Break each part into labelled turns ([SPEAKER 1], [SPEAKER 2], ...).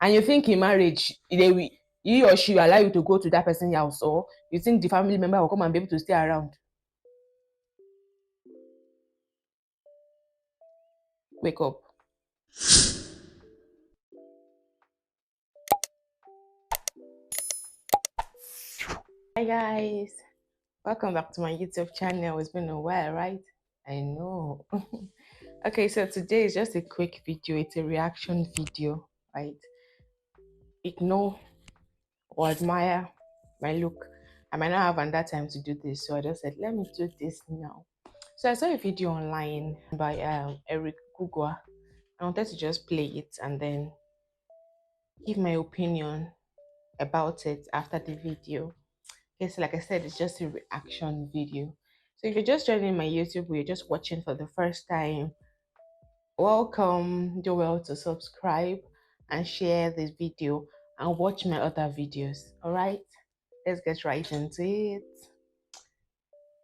[SPEAKER 1] And you think in marriage, he or she will allow you to go to that person's house, or you think the family member will come and be able to stay around? Wake up. Hi guys, welcome back to my YouTube channel. It's been a while, right? I know. Okay, so today is just a quick video. It's a reaction video, right? Ignore or admire my look. I might not have that time to do this, so I just said, let me do this now. So I saw a video online by Eric Gugwa. I wanted to just play it and then give my opinion about it after the video. Okay, so like I said, it's just a reaction video. So if you're just joining my YouTube, or you're just watching for the first time, welcome. Do well to subscribe and share this video and watch my other videos. All right, let's get right into it.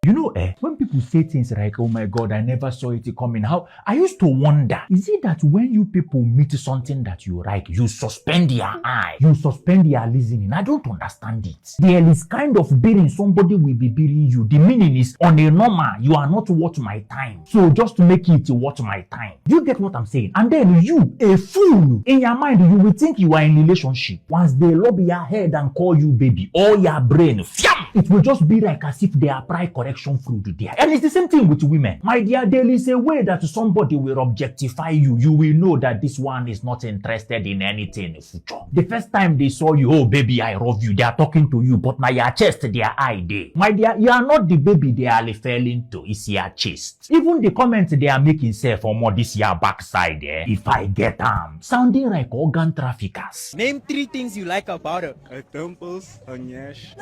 [SPEAKER 2] You know, when people say things like, oh my God, I never saw it coming, how I used to wonder, is it that when you people meet something that you like, you suspend your eye, you suspend your listening? I don't understand it. There is kind of bearing somebody will be bearing you. The meaning is, on a normal, you are not worth my time. So just to make it worth my time. You get what I'm saying? And then you, a fool, in your mind, you will think you are in a relationship. Once they lob your head and call you baby, or your brain, fiam, it will just be like as if they apply correction fluid there. And it's the same thing with women. My dear, there is a way that somebody will objectify you. You will know that this one is not interested in anything in the future. The first time they saw you, oh baby, I love you, they are talking to you, but now your chest, their eye there. My dear, you are not the baby they are referring to, it's your chest. Even the comments they are making say for more this your backside, if I get sounding like organ traffickers.
[SPEAKER 3] Name 3 things you like about her. Her temples, her nyash.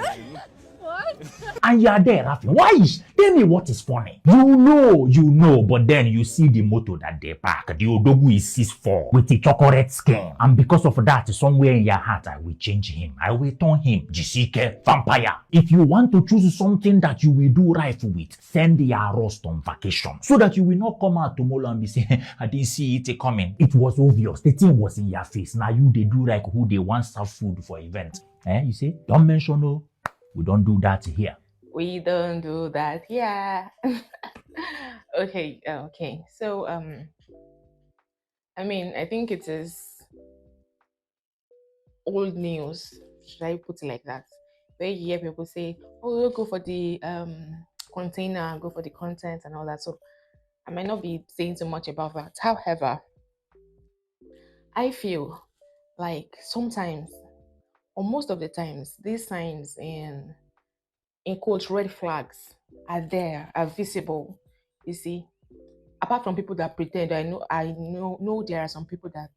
[SPEAKER 4] What?
[SPEAKER 2] And you are there laughing. Why? Tell me what is funny. You know, but then you see the motor that they park. The Odogu is 6'4" with the chocolate skin. And because of that, somewhere in your heart, I will change him. I will turn him Jisike vampire. If you want to choose something that you will do right with, send your roast on vacation. So that you will not come out tomorrow and be saying, I didn't see it coming. It was obvious. The thing was in your face. Now you they do like who they want serve food for event. You see? Don't mention no. We don't do that here.
[SPEAKER 1] We don't do that. Yeah. Okay. So I mean, I think it is old news. Should I put it like that? Where you hear people say, "Oh, go for the container, go for the content, and all that." So I might not be saying too much about that. However, I feel like sometimes, or most of the times, these signs in quotes red flags are visible. You see, apart from people that pretend, I know there are some people that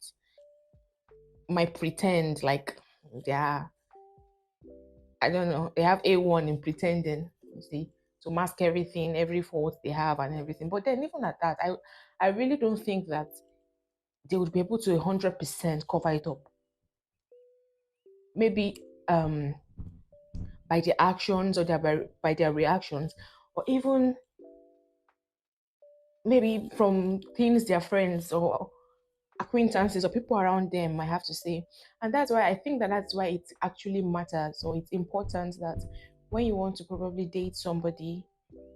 [SPEAKER 1] might pretend like they are, I don't know, they have A1 in pretending, you see, to mask everything, every fault they have and everything. But then even at that, I really don't think that they would be able to 100% cover it up. Maybe by their actions, or by their reactions, or even maybe from things their friends or acquaintances or people around them might have to say. And that's why I think that's why it actually matters, or it's important that when you want to probably date somebody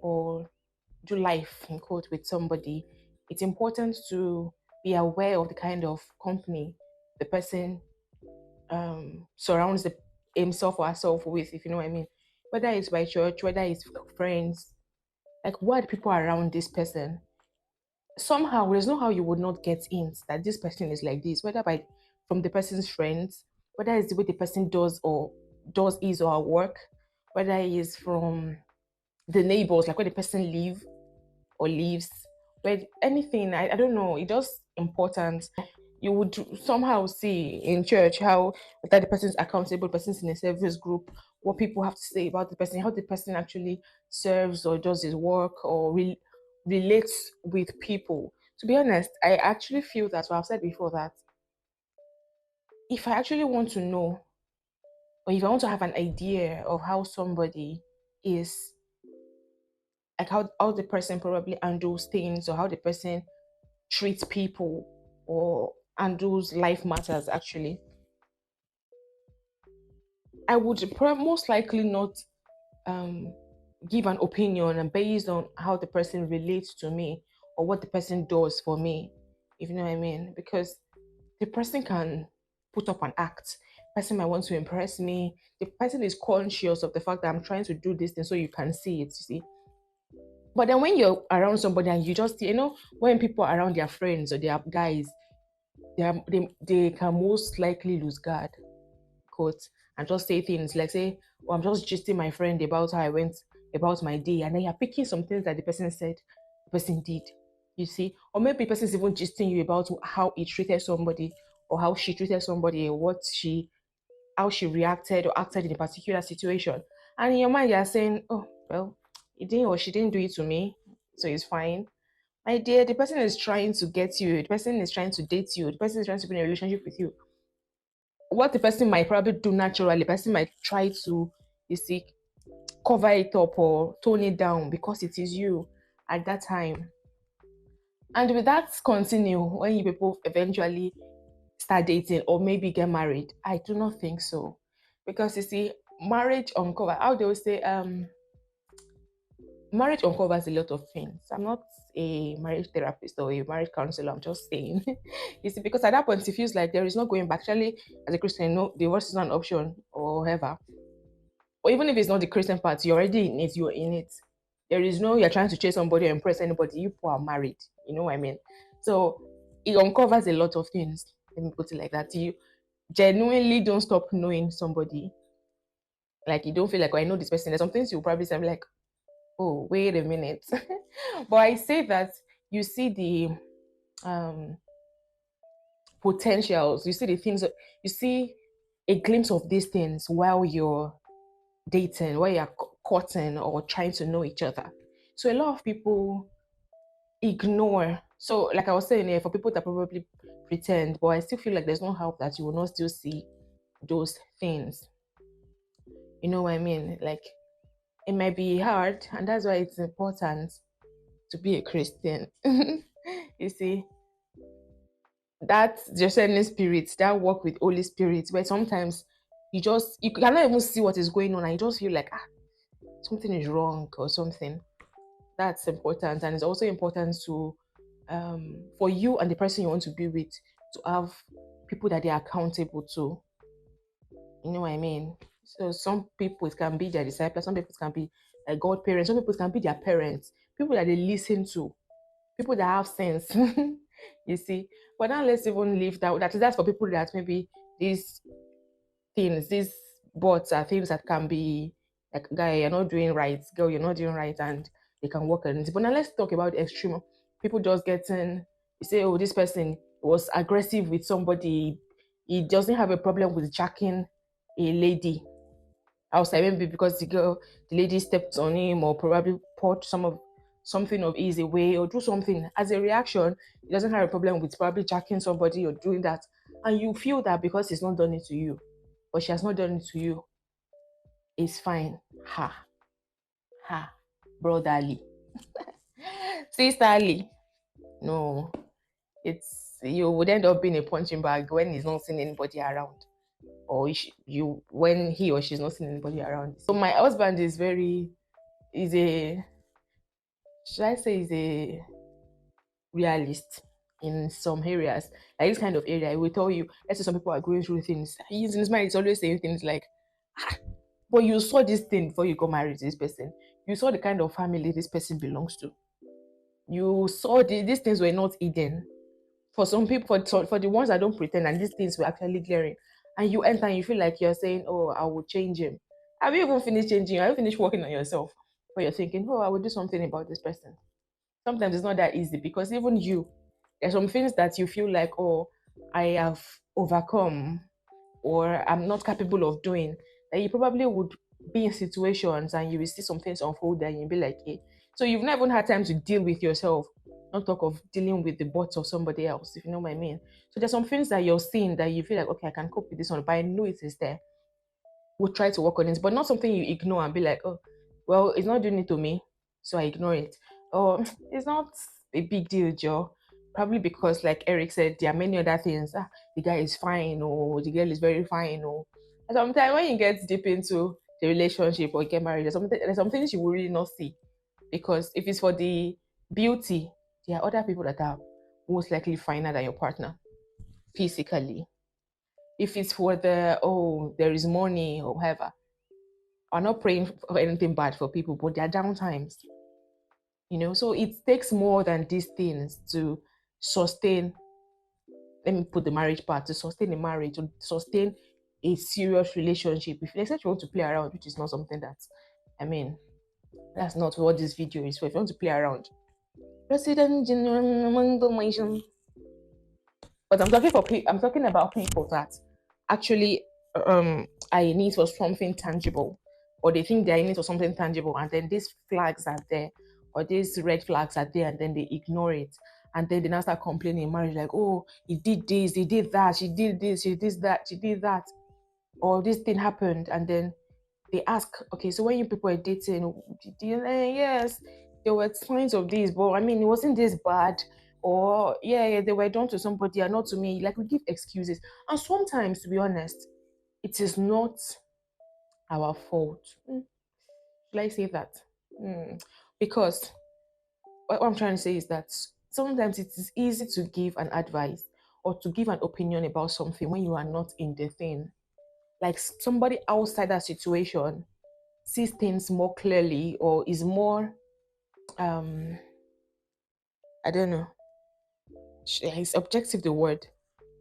[SPEAKER 1] or do life in quote with somebody, it's important to be aware of the kind of company the person surrounds himself or herself with, if you know what I mean. Whether it's by church, whether it's friends, like what people around this person. Somehow, there's no how you would not get hints that this person is like this, whether by from the person's friends, whether it's the way the person does his or her work, whether it is from the neighbors, like where the person live or lives, where anything. I don't know. It's just important. You would somehow see in church how that the person is accountable, the person's in a service group, what people have to say about the person, how the person actually serves or does his work or relates with people. To be honest, I actually feel that, what I've said before, that if I actually want to know, or if I want to have an idea of how somebody is, like how the person probably handles things, or how the person treats people, or handles life matters actually, I would most likely not um, give an opinion and based on how the person relates to me or what the person does for me, if you know what I mean. Because the person can put up an act. Person might want to impress me. The person is conscious of the fact that I'm trying to do this thing so you can see it, you see. But then when you're around somebody and you just, when people are around their friends or their guys, they can most likely lose guard, quote, and just say things like, say, oh, I'm just gisting my friend about how I went about my day. And then you're picking some things that the person said, the person did, you see. Or maybe the person is even gisting you about how he treated somebody or how she treated somebody or how she reacted or acted in a particular situation. And in your mind, you're saying, oh, well, he didn't or she didn't do it to me, so it's fine. My dear, the person is trying to get you, the person is trying to date you, the person is trying to be in a relationship with you. What the person might probably do naturally, the person might try to, you see, cover it up or tone it down because it is you at that time. And with that continue when you people eventually start dating or maybe get married, I do not think so. Because you see, marriage uncover how they will say, marriage uncovers a lot of things. I'm not a marriage therapist or a marriage counselor, I'm just saying. You see, because at that point it feels like there is no going back. Actually, as a Christian, no, divorce is not an option or whatever. Or even if it's not the Christian part, you're already in it, you're in it. There is no you're trying to chase somebody or impress anybody. You people are married. You know what I mean? So it uncovers a lot of things. Let me put it like that. You genuinely don't stop knowing somebody. Like you don't feel like, oh, I know this person. There's some things you'll probably say, I'm like, oh, wait a minute. But I say that you see the um potentials, you see the things, you see a glimpse of these things while you're dating, while you're courting or trying to know each other. So a lot of people ignore. So, like I was saying here, for people that probably pretend, but I still feel like there's no help that you will not still see those things. You know what I mean? Like it might be hard, and that's why it's important to be a Christian. You see, that discerning spirit, that work with Holy Spirit, where sometimes you cannot even see what is going on, and you just feel like something is wrong or something. That's important, and it's also important to for you and the person you want to be with to have people that they are accountable to. You know what I mean? So some people it can be their disciples, some people it can be a god parents, some people it can be their parents, people that they listen to, people that have sense. You see, but now let's even leave that's for people that maybe these these bots are things that can be like, guy, you're not doing right, girl, you're not doing right, and they can work on it. But now let's talk about the extreme. People just getting, you say, oh, this person was aggressive with somebody, he doesn't have a problem with jacking a lady outside, maybe because the lady stepped on him or probably poured something of his away or do something. As a reaction, he doesn't have a problem with probably jacking somebody or doing that. And you feel that because he's not done it to you, or she has not done it to you, it's fine. Ha, ha, brotherly. Sisterly. No, it's you would end up being a punching bag when he's not seeing anybody around. Or you when he or she's not seeing anybody around. So my husband is a should I say is a realist in some areas. Like this kind of area, I will tell you, let's say some people are going through things. He's in his mind, he's always saying things like, but you saw this thing before you got married to this person. You saw the kind of family this person belongs to. You saw these things were not hidden. For some people, for the ones that don't pretend, and these things were actually glaring. And you enter and you feel like you're saying, oh, I will change him. Have you even finished changing? Have you finished working on yourself? But you're thinking, oh, I will do something about this person. Sometimes it's not that easy because even you, there's some things that you feel like, oh, I have overcome or I'm not capable of doing, that you probably would be in situations and you will see some things unfold and you'll be like, hey. So you've not even had time to deal with yourself, not talk of dealing with the bots of somebody else, if you know what I mean. So there's some things that you're seeing that you feel like, okay, I can cope with this one, but I know it is there. We'll try to work on it, but not something you ignore and be like, oh, well, it's not doing it to me, so I ignore it. Or it's not a big deal, Joe. Probably because, like Eric said, there are many other things. The guy is fine, or the girl is very fine, or Sometimes when you get deep into the relationship or get married, there's some things you will really not see. Because if it's for the beauty, there are other people that are most likely finer than your partner physically. If it's for the, oh, there is money or whatever, I'm not praying for anything bad for people, but there are down times, So it takes more than these things to sustain. Let me put the marriage part, to sustain a marriage, to sustain a serious relationship. If except you want to play around, which is not something that, I mean, that's not what this video is for. If you want to play around, President but I'm talking about people that actually are in need for something tangible, or they think they're in need for something tangible, and then these flags are there, or these red flags are there, and then they ignore it, and then they now start complaining in marriage like, oh, he did this, he did that, she did this, she did that, she did that, or this thing happened, and then they ask, okay, so when you people were dating, did you, yes, there were signs of this, but I mean, it wasn't this bad. Or, yeah, they were done to somebody and not to me. Like, we give excuses. And sometimes, to be honest, it is not our fault. Should I say that? Because what I'm trying to say is that sometimes it is easy to give an advice or to give an opinion about something when you are not in the thing. Like somebody outside that situation sees things more clearly or is more I don't know, is objective the word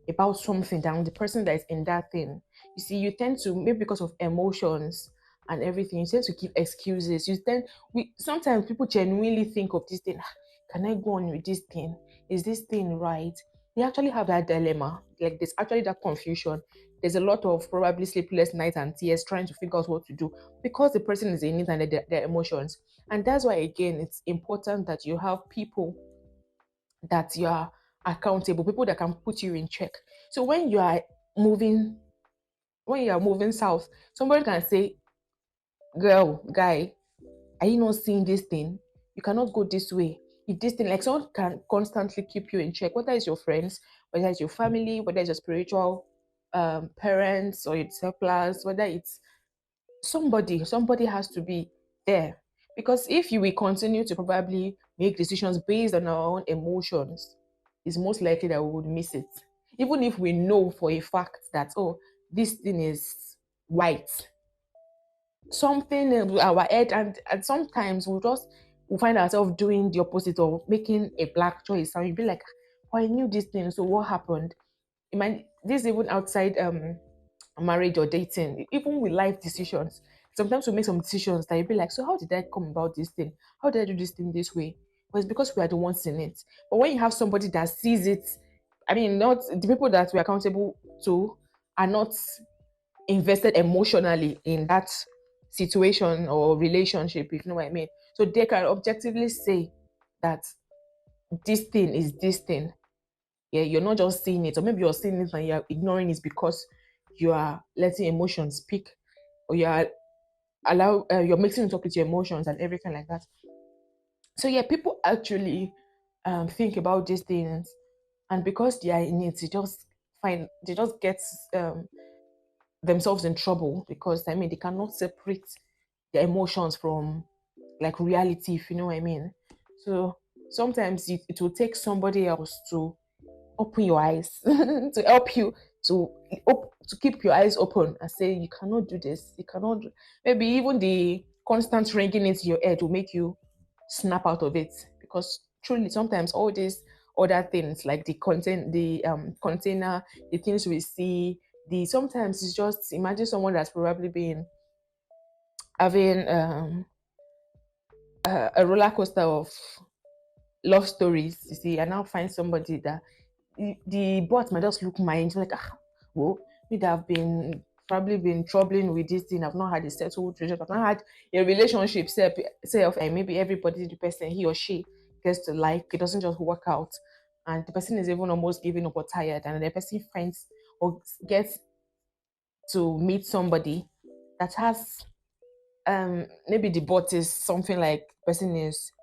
[SPEAKER 1] about something than the person that is in that thing. You see, you tend to, maybe because of emotions and everything, you tend to give excuses. We sometimes people genuinely think of this thing. Can I go on with this thing? Is this thing right? They actually have that dilemma. Like there's actually that confusion. There's a lot of probably sleepless nights and tears trying to figure out what to do because the person is in it and their emotions. And that's why again it's important that you have people that you are accountable, people that can put you in check. So moving, when you are moving south, somebody can say, girl, guy, are you not seeing this thing? You cannot go this way. If this thing, like someone can constantly keep you in check, whether it's your friends, whether it's your family, whether it's your spiritual parents or your disciples, whether it's somebody has to be there. Because if you will continue to probably make decisions based on our own emotions, it's most likely that we would miss it. Even if we know for a fact that, oh, this thing is white, something in our head, and sometimes we find ourselves doing the opposite or making a black choice, and you'll be like, oh, I knew this thing, so what happened? This even outside marriage or dating, even with life decisions. Sometimes we make some decisions that you be like, so how did I come about this thing? How did I do this thing this way? Well, it's because we are the ones in it. But when you have somebody that sees it, I mean, not the people that we're accountable to are not invested emotionally in that situation or relationship, if you know what I mean. So they can objectively say that this thing is this thing. Yeah, you're not just seeing it, or maybe you're seeing it and you're ignoring it because you are letting emotions speak, or you're mixing it up with your emotions and everything like that. So yeah, people actually think about these things, and because they are in it, they just get um, themselves in trouble because I mean they cannot separate their emotions from like reality, if you know what I mean. So sometimes it will take somebody else to open your eyes to help you to to keep your eyes open and say you cannot do this, you cannot maybe even the constant ringing into your head will make you snap out of it, because truly sometimes all these other things like the container, the things we see, the sometimes it's just imagine someone that's probably been having a roller coaster of love stories, you see, and now find somebody that the boss might just look mind like, well, me that have been probably been troubling with this thing. I've not had a settled relationship. I've not had a relationship self, and maybe everybody, the person he or she gets to like, it doesn't just work out, and the person is even almost giving up or tired, and the person finds or gets to meet somebody that has maybe the bot is something like person is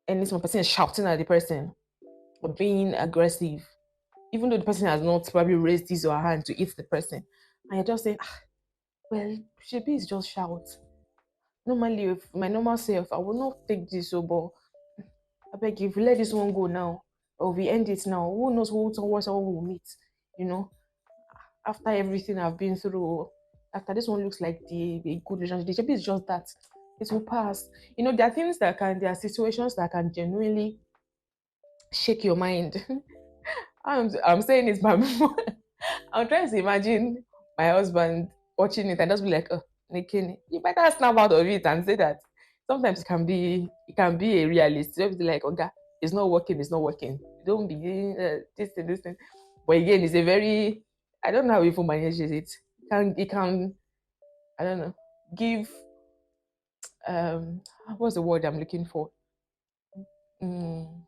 [SPEAKER 1] and this one person is shouting at the person or being aggressive, even though the person has not probably raised his or her hand to hit the person. And you're just saying, ah, well, shebi is just shout. Normally, if my normal self, I will not take this, so but I beg you, if we let this one go now, or we end it now, who knows who towards all we'll meet, you know? After everything I've been through, after this one looks like the good relationship, the shebi is just that. It will pass. You know, there are situations that can genuinely shake your mind. I'm saying it, but I'm trying to imagine my husband watching it and just be like, oh, Nikini, you better snap out of it and say that. Sometimes it can be a realist. You have to be like, okay, it's not working. Don't begin this thing. But again, it's a very I don't know how people manages it. It can I don't know give what's the word I'm looking for? Mm,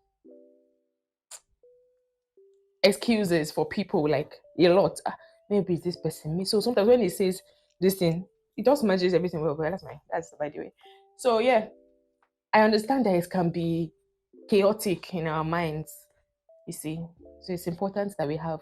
[SPEAKER 1] excuses for people like a lot. Ah, maybe it's this person me. So sometimes when he says this thing, it just manages everything well. But that's by the way. So yeah, I understand that it can be chaotic in our minds. You see, so it's important that we have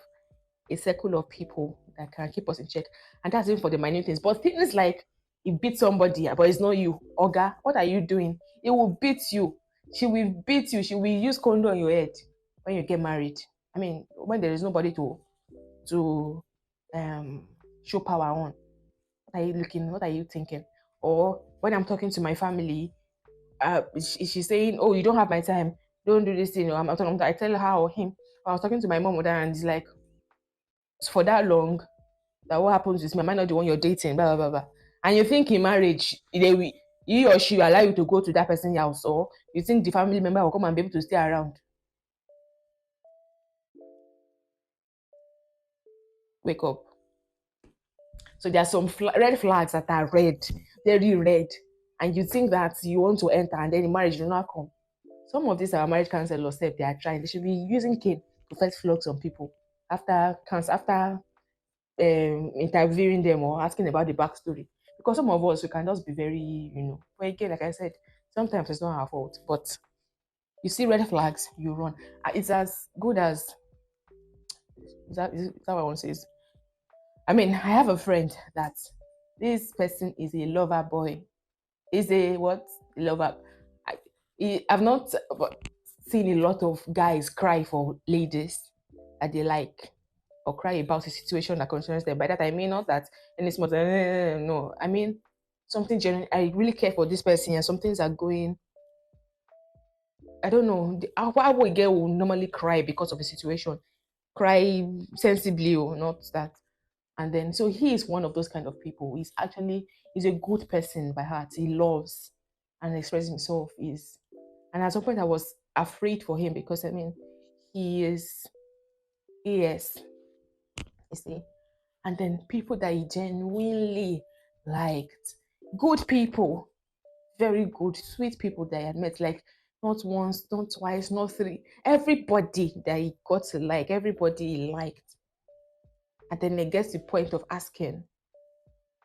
[SPEAKER 1] a circle of people that can keep us in check, and that's even for the minute things. But things like you beat somebody, but it's not you, Oga. What are you doing? It will beat you. She will beat you. She will use condom on your head when you get married. I mean, when there is nobody to show power on. What are you looking? What are you thinking? Or when I'm talking to my family, she's saying, "Oh, you don't have my time. Don't do this thing." Or I tell her or him. I was talking to my mom with her, and it's like, for that long, that what happens is me, am I not the one you're dating? Blah blah blah blah. And you think in marriage, he or she will allow you to go to that person's house, or you think the family member will come and be able to stay around? Wake up. So there are some red flags that are red, very red, and you think that you want to enter, and then the marriage will not come. Some of these are marriage counselors said they are trying. They should be using cane to first flog some people after interviewing them or asking about the backstory. Because some of us we can just be very, But again, like I said, sometimes it's not our fault. But you see red flags, you run. It's as good as is that what I want to say? I mean, I have a friend that this person is a lover boy. Is a what lover? I, I've not seen a lot of guys cry for ladies that they like or cry about a situation that concerns them. By that I mean not that any small no. I mean something genuine. I really care for this person and some things are going. I don't know. How a girl will normally cry because of a situation. Cry sensibly or not that. And then so he is one of those kind of people. He's a good person by heart. He loves and expresses himself. Is And at some point I was afraid for him because I mean he is yes, you see. And then people that he genuinely liked. Good people, very good, sweet people that I had met, like not once, not twice, not three. Everybody that he got to like, everybody he liked. And then they get to the point of asking,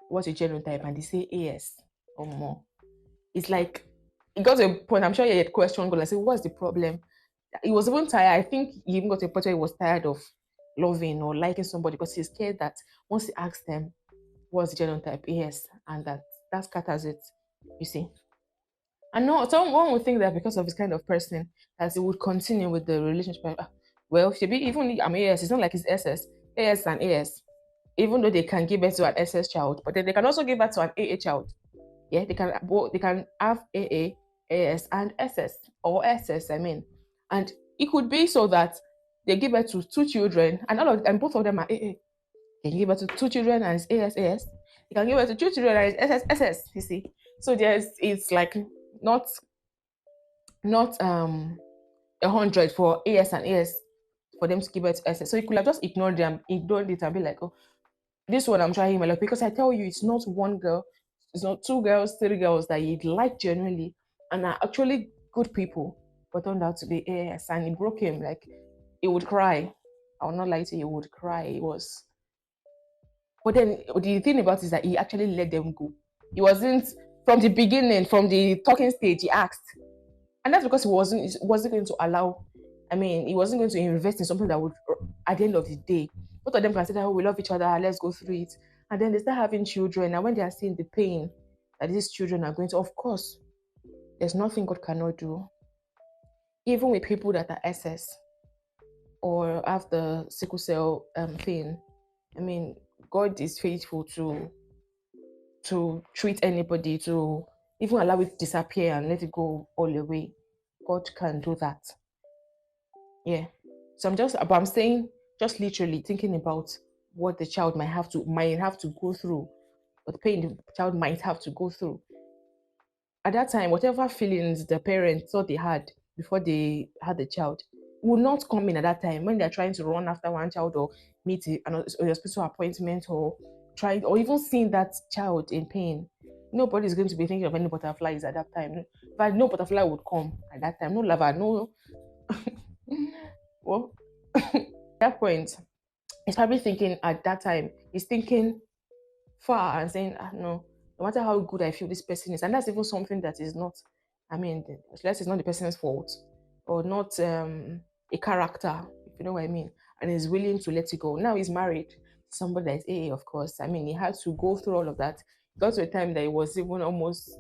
[SPEAKER 1] what's your genotype? And they say AS or more. It's like it got to a point, I'm sure he had questioned, but I said, what's the problem? He was even tired. I think he even got to a point where he was tired of loving or liking somebody because he's scared that once he asks them what's the genotype, yes, and that scatters it, you see. And no, someone would think that because of his kind of person, that he would continue with the relationship. Well, should be even I mean, yes, it's not like it's AS and AS. Even though they can give birth to an SS child, but then they can also give birth to an AA child. Yeah, they can have AA, AS, and SS or SS. I mean, and it could be so that they give birth to two children, and both of them are AA. They can give birth to two children and it's ASAS. You can give birth to two children and it's SSSS. You see, so it's like not not 100 for AS and AS for them to give birth to SS. So you could have just ignored it and be like, oh, this one I'm trying my luck because I tell you, it's not one girl, it's not two girls, three girls that you'd like genuinely and are actually good people, but turned out to be AS and it broke him. Like he would cry. I will not lie to you, he would cry. It was But then the thing about it is that he actually let them go. He wasn't from the beginning, from the talking stage, he asked. And that's because he wasn't going to allow, I mean, he wasn't going to invest in something that would at the end of the day, both of them can say that, oh, we love each other, let's go through it. And then they start having children. And when they are seeing the pain that these children are going to, of course, there's nothing God cannot do. Even with people that are SS or have the sickle cell thing, I mean, God is faithful to treat anybody, to even allow it to disappear and let it go all away. God can do that. Yeah. So I'm saying, just literally thinking about what the child might have to go through, or the pain the child might have to go through. At that time, whatever feelings the parents thought they had before they had the child will not come in at that time when they're trying to run after one child or meet a hospital appointment or trying or even seeing that child in pain. Nobody's going to be thinking of any butterflies at that time. But no butterfly would come at that time. No lava, no. Well, at that point, he's probably thinking at that time, he's thinking far and saying, no, no matter how good I feel this person is, and that's even something that is not, I mean, unless it's not the person's fault or not a character, if you know what I mean, and is willing to let it go. Now he's married, somebody that is AA, of course. I mean, he had to go through all of that. It got to a time that he was even almost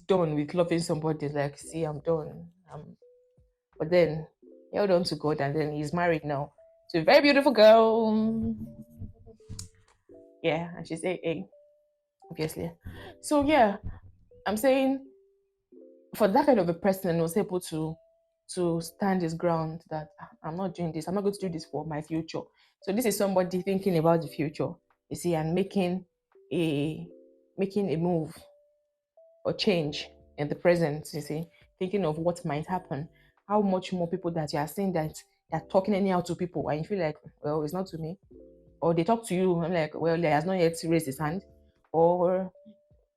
[SPEAKER 1] done with loving somebody. Like, see, I'm done. But then he held on to God, and then he's married now to a very beautiful girl. Yeah, and she's AA, obviously. So yeah, I'm saying for that kind of a person who was able to stand his ground that I'm not doing this, I'm not going to do this for my future. So this is somebody thinking about the future, you see, and a making a move or change in the present, you see, thinking of what might happen. How much more people that you are seeing that they're talking anyhow to people and you feel like, well, it's not to me. Or they talk to you, I'm like, well, he has not yet raised his hand. Or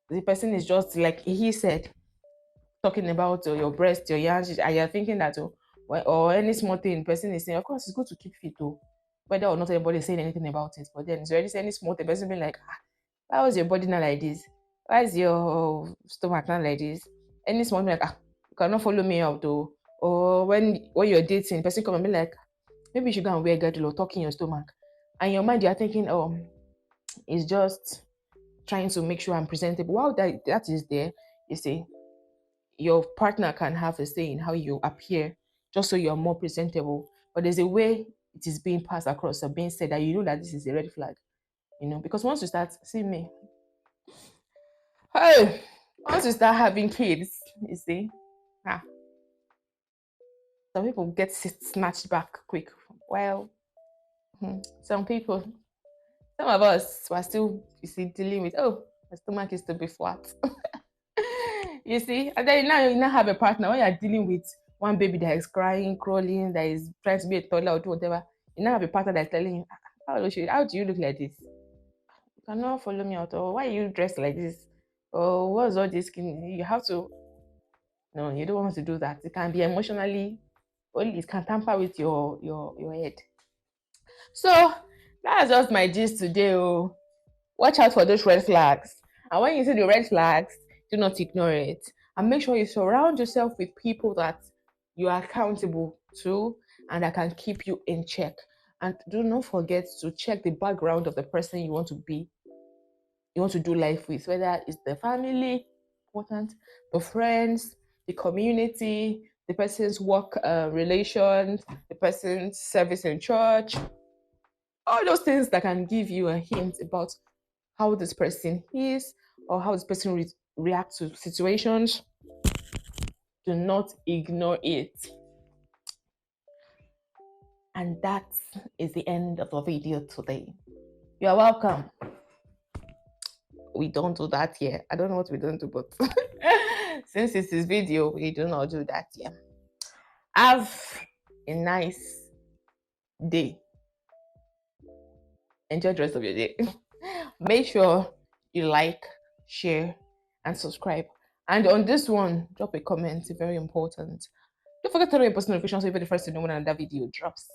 [SPEAKER 1] the person is just like he said, talking about your breast, your yarn, and you're thinking that, or any small thing, the person is saying, of course, it's good to keep fit, though, whether or not anybody is saying anything about it. But then it's already saying any small thing, the person being like, why was your body not like this? Why is your stomach not like this? Any small thing, like, you cannot follow me out, though. Or when you're dating, the person come and be like, maybe you should go and wear a girdle or talk in your stomach. And in your mind, you're thinking, oh, it's just trying to make sure I'm presentable. While that is there, you see, your partner can have a say in how you appear just so you're more presentable. But there's a way it is being passed across or being said that you know that this is a red flag, because once you start, see me, hey, once you start having kids, you see, ah, some people get snatched back quick. Well, some people, some of us were still, you see, dealing with, oh, my stomach is to be flat. You see, and then now you now have a partner when you're dealing with one baby that is crying, crawling, that is trying to be a toddler or do whatever. You now have a partner that's telling you, how do you look like this? You cannot follow me out, or why are you dressed like this? Or what's all this skin? You have to, no, you don't want to do that. It can be emotionally, only it can tamper with your head. So that's just my gist today. Oh, watch out for those red flags. And when you see the red flags, do not ignore it. And make sure you surround yourself with people that you are accountable to and that can keep you in check. And do not forget to check the background of the person you want to do life with, whether it's the family, important, the friends, the community, the person's work relations, the person's service in church, all those things that can give you a hint about how this person is or how this person reacts to situations. Do not ignore it. And that is the end of the video today. You are welcome. We don't do that here. I don't know what we don't do, but since it's this video, we do not do that here. Have a nice day. Enjoy the rest of your day. Make sure you like, share, and subscribe. And on this one, drop a comment. It's very important. Don't forget to turn on your post notifications so you'll be the first to know when another video drops.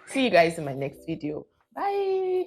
[SPEAKER 1] See you guys in my next video. Bye.